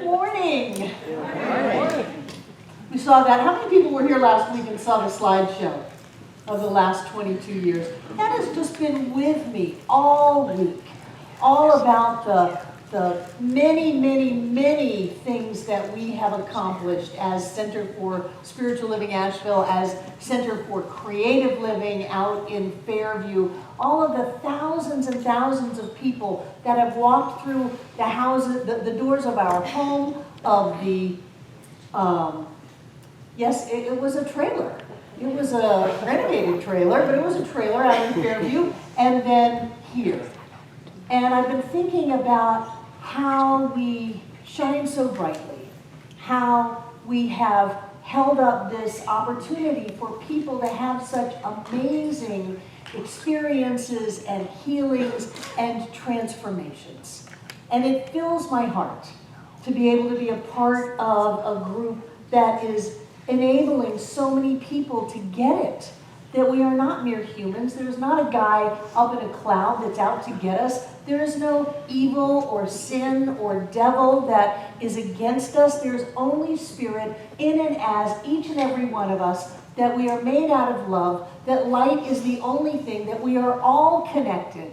morning. We saw that. How many people were here last week and saw the slideshow of the last 22 years? That has just been with me all week. All about the many, many, many things that we have accomplished as Center for Spiritual Living Asheville, as Center for Creative Living out in Fairview, all of the thousands and thousands of people that have walked through the houses, the doors of our home, of the, yes, it was a trailer. It was a renovated trailer, but it was a trailer out in Fairview, and then here. And I've been thinking about how we shine so brightly, how we have held up this opportunity for people to have such amazing experiences and healings and transformations. And it fills my heart to be able to be a part of a group that is enabling so many people to get it. That we are not mere humans. There's not a guy up in a cloud that's out to get us. There is no evil or sin or devil that is against us. There's only spirit in and as each and every one of us, that we are made out of love, that light is the only thing, that we are all connected,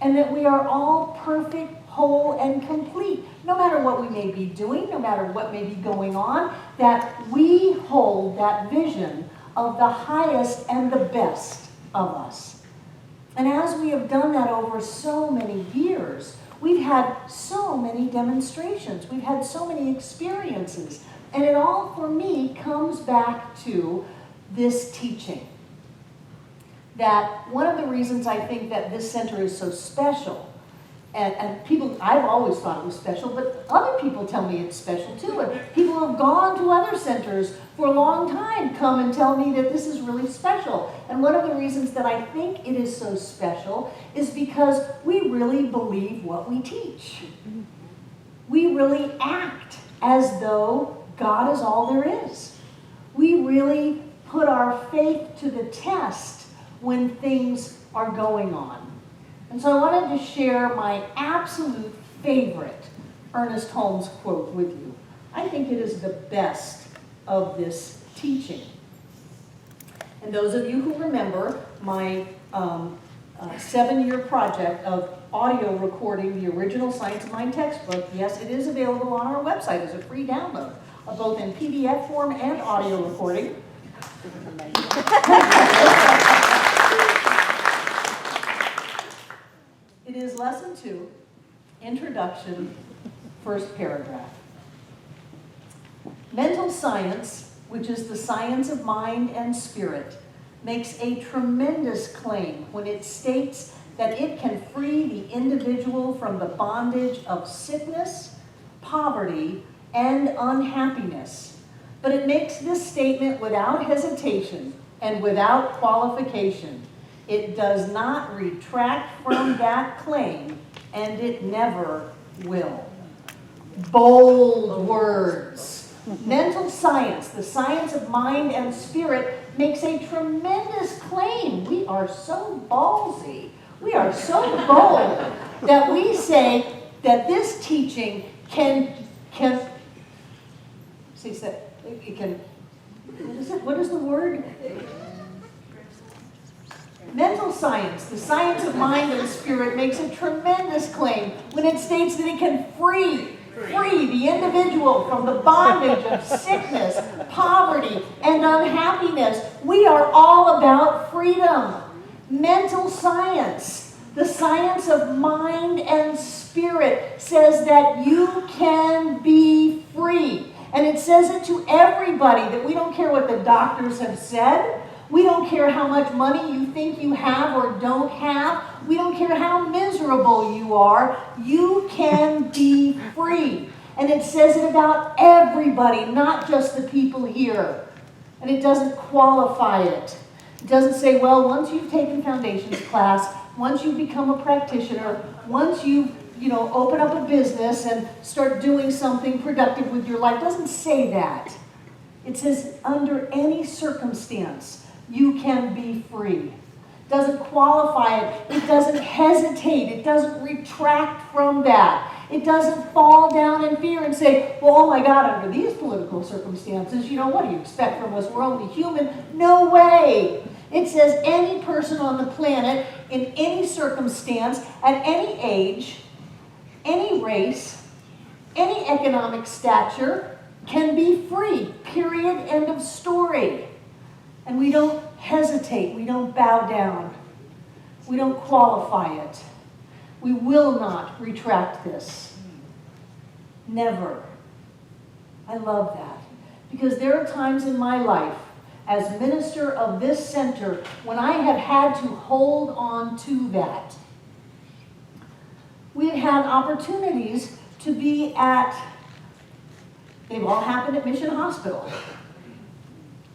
and that we are all perfect, whole, and complete. No matter what we may be doing, no matter what may be going on, that we hold that vision of the highest and the best of us. And as we have done that over so many years, we've had so many demonstrations, we've had so many experiences, and it all, for me, comes back to this teaching. That one of the reasons I think that this center is so special, and people, I've always thought it was special, but other people tell me it's special too. And people who have gone to other centers for a long time come and tell me that this is really special. And one of the reasons that I think it is so special is because we really believe what we teach. We really act as though God is all there is. We really put our faith to the test when things are going on. And so I wanted to share my absolute favorite Ernest Holmes quote with you. I think it is the best of this teaching. And those of you who remember my 7-year project of audio recording the original Science of Mind textbook, yes, it is available on our website as a free download, both in PDF form and audio recording. It is Lesson 2, Introduction, first paragraph. Mental science, which is the science of mind and spirit, makes a tremendous claim when it states that it can free the individual from the bondage of sickness, poverty, and unhappiness. But it makes this statement without hesitation and without qualification. It does not retract from that claim, and it never will. Bold words. Mental science, the science of mind and spirit, makes a tremendous claim. We are so ballsy. We are so bold that we say that this teaching what is the word? Mental science, the science of mind and spirit, makes a tremendous claim when it states that it can free the individual from the bondage of sickness, poverty, and unhappiness. We are all about freedom. Mental science, the science of mind and spirit, says that you can be free. And it says it to everybody, that we don't care what the doctors have said. We don't care how much money you think you have or don't have. We don't care how miserable you are. You can be free. And it says it about everybody, not just the people here. And it doesn't qualify it. It doesn't say, well, once you've taken foundations class, once you become a practitioner, once you open up a business and start doing something productive with your life. It doesn't say that. It says under any circumstance, you can be free. Doesn't qualify it. It doesn't hesitate. It doesn't retract from that. It doesn't fall down in fear and say, well, oh my God, under these political circumstances, what do you expect from us? We're only human. No way. It says any person on the planet, in any circumstance, at any age, any race, any economic stature, can be free. Period. End of story. And we don't hesitate. We don't bow down. We don't qualify it. We will not retract this. Never. I love that. Because there are times in my life, as minister of this center, when I have had to hold on to that. We've had opportunities to be they've all happened at Mission Hospital,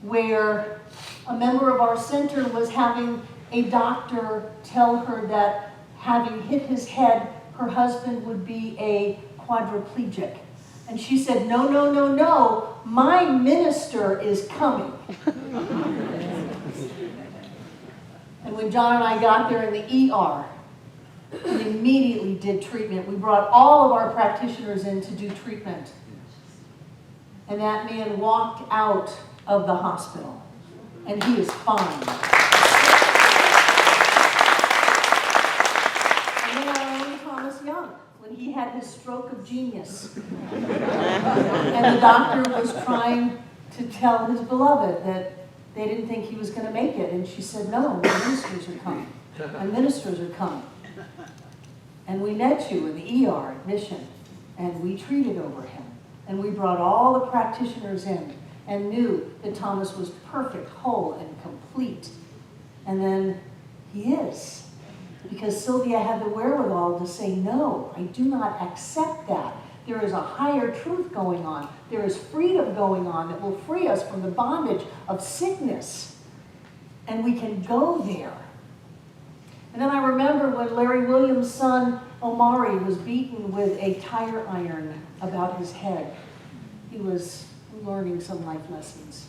where a member of our center was having a doctor tell her that having hit his head, her husband would be a quadriplegic. And she said, no, no, no, no, my minister is coming. And when John and I got there in the ER, we immediately did treatment. We brought all of our practitioners in to do treatment. And that man walked out of the hospital, and he is fine. And then our own Thomas Young, when he had his stroke of genius. And the doctor was trying to tell his beloved that they didn't think he was going to make it. And she said, no, my ministers are coming. My ministers are coming. And we met you in the ER at Mission, and we treated over him. And we brought all the practitioners in and knew that Thomas was perfect, whole, and complete. And then he is. Because Sylvia had the wherewithal to say, no, I do not accept that. There is a higher truth going on. There is freedom going on that will free us from the bondage of sickness. And we can go there. And then I remember when Larry Williams' son, Omari, was beaten with a tire iron about his head. He was learning some life lessons.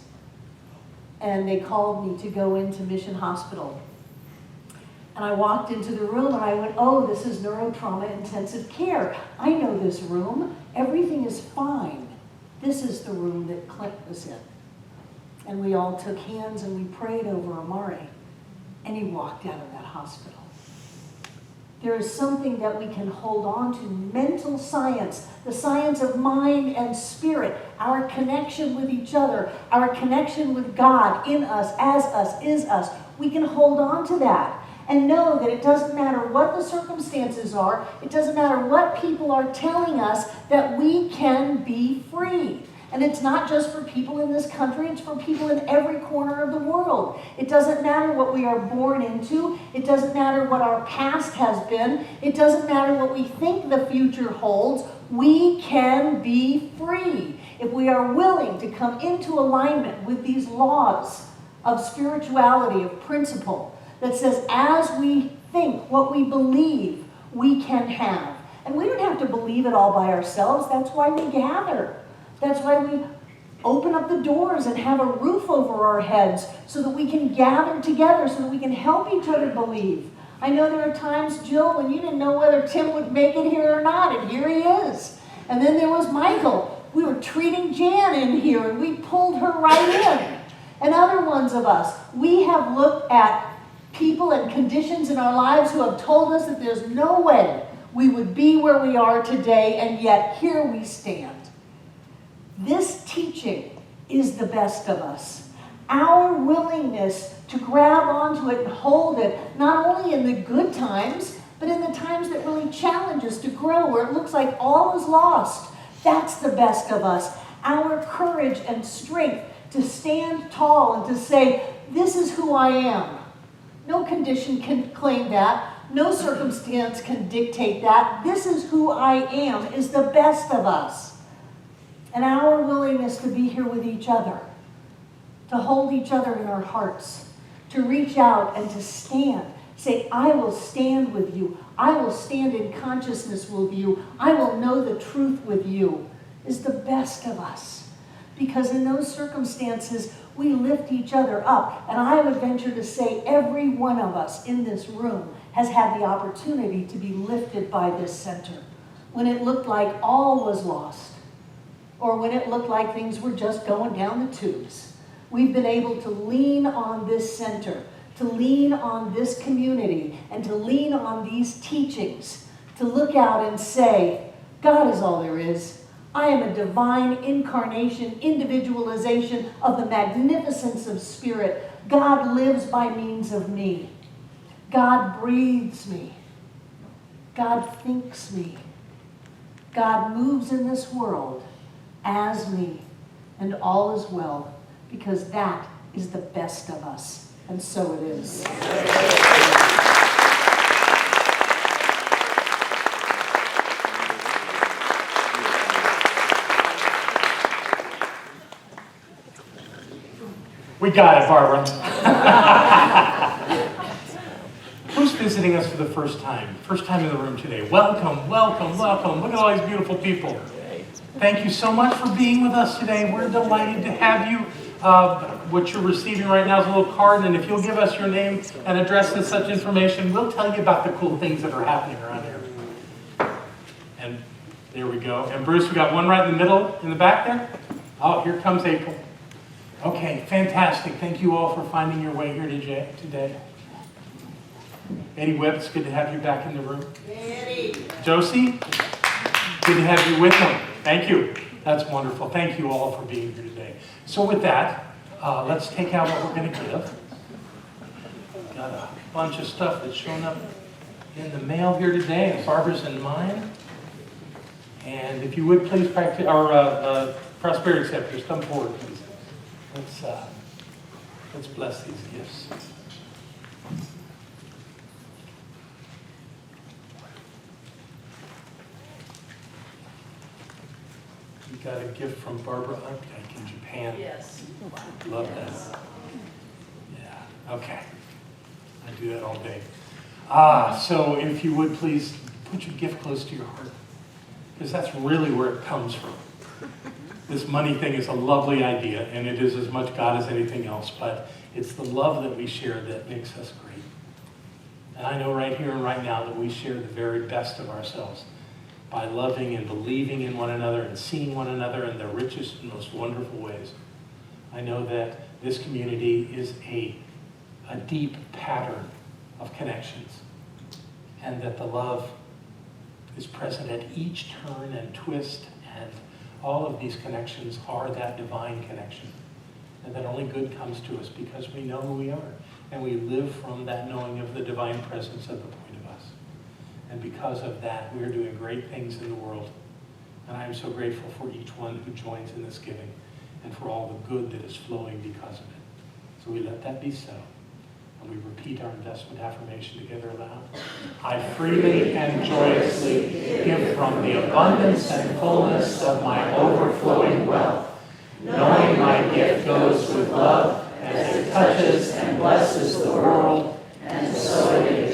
And they called me to go into Mission Hospital. And I walked into the room and I went, oh, this is neurotrauma intensive care. I know this room. Everything is fine. This is the room that Clint was in. And we all took hands and we prayed over Omari. And he walked out of that hospital. There is something that we can hold on to. Mental science, the science of mind and spirit, our connection with each other, our connection with God in us, as us, is us. We can hold on to that and know that it doesn't matter what the circumstances are, it doesn't matter what people are telling us, that we can be free. And it's not just for people in this country, it's for people in every corner of the world. It doesn't matter what we are born into. It doesn't matter what our past has been. It doesn't matter what we think the future holds. We can be free if we are willing to come into alignment with these laws of spirituality, of principle, that says as we think what we believe, we can have. And we don't have to believe it all by ourselves. That's why we gather. That's why we open up the doors and have a roof over our heads so that we can gather together, so that we can help each other believe. I know there are times, Jill, when you didn't know whether Tim would make it here or not, and here he is. And then there was Michael. We were treating Jan in here, and we pulled her right in. And other ones of us, we have looked at people and conditions in our lives who have told us that there's no way we would be where we are today, and yet here we stand. This teaching is the best of us. Our willingness to grab onto it and hold it, not only in the good times, but in the times that really challenge us to grow, where it looks like all is lost. That's the best of us. Our courage and strength to stand tall and to say, this is who I am. No condition can claim that. No circumstance can dictate that. This is who I am, is the best of us. And our willingness to be here with each other, to hold each other in our hearts, to reach out and to stand. Say, I will stand with you. I will stand in consciousness with you. I will know the truth with you, is the best of us. Because in those circumstances, we lift each other up. And I would venture to say every one of us in this room has had the opportunity to be lifted by this center. when it looked like all was lost, or when it looked like things were just going down the tubes. We've been able to lean on this center, to lean on this community, and to lean on these teachings, to look out and say, God is all there is. I am a divine incarnation, individualization of the magnificence of spirit. God lives by means of me. God breathes me. God thinks me. God moves in this world as me, and all is well, because that is the best of us, and so it is. We got it, Barbara. Who's visiting us for the first time? First time in the room today. Welcome, welcome, welcome. Look at all these beautiful people. Thank you so much for being with us today. We're delighted to have you. What you're receiving right now is a little card, and if you'll give us your name and address and such information, we'll tell you about the cool things that are happening around here. And there we go. And Bruce, we got one right in the middle, in the back there. Oh, here comes April. Okay, fantastic. Thank you all for finding your way here today. Eddie Webb, it's good to have you back in the room. Eddie. Josie, good to have you with them. Thank you. That's wonderful. Thank you all for being here today. So with that, let's take out what we're going to give. Got a bunch of stuff that's shown up in the mail here today, and Barbara's and mine. And if you would please practice our prosperity scepters, come forward, please. Let's bless these gifts. We got a gift from Barbara Updike in Japan. Yes. Love that. Yeah, okay. I do that all day. So if you would please put your gift close to your heart, because that's really where it comes from. This money thing is a lovely idea, and it is as much God as anything else, but it's the love that we share that makes us great. And I know right here and right now that we share the very best of ourselves by loving and believing in one another and seeing one another in the richest and most wonderful ways. I know that this community is a deep pattern of connections, and that the love is present at each turn and twist, and all of these connections are that divine connection, and that only good comes to us because we know who we are, and we live from that knowing of the divine presence at the point of us. And because of that, we are doing great things in the world, and I am so grateful for each one who joins in this giving, and for all the good that is flowing because of it. So we let that be so, and we repeat our investment affirmation together aloud. I freely and joyously give from the abundance and fullness of my overflowing wealth, knowing my gift goes with love as it touches and blesses the world, and so it is.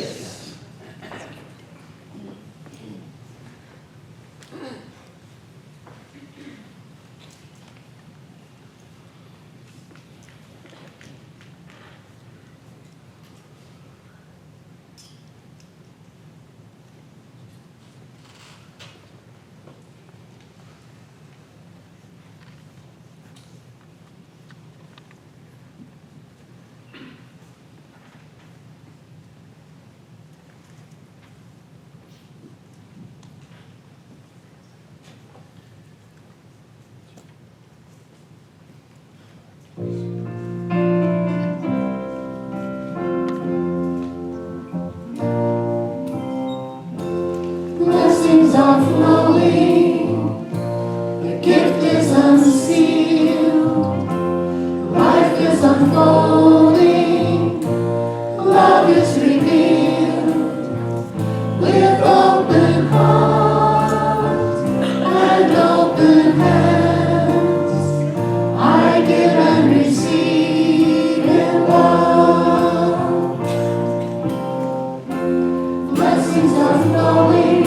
Blessings are flowing, the gift is unsealed, life is unfolding, love is revealed, with open heart and open hands, I give and receive in love. Blessings are flowing,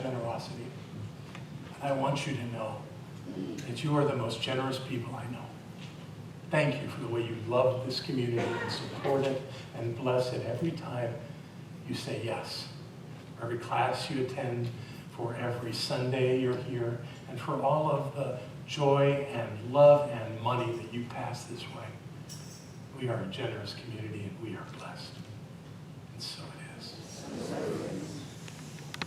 generosity. And I want you to know that you are the most generous people I know. Thank you for the way you love this community and support it and bless it every time you say yes. For every class you attend, for every Sunday you're here, and for all of the joy and love and money that you pass this way. We are a generous community and we are blessed. And so it is.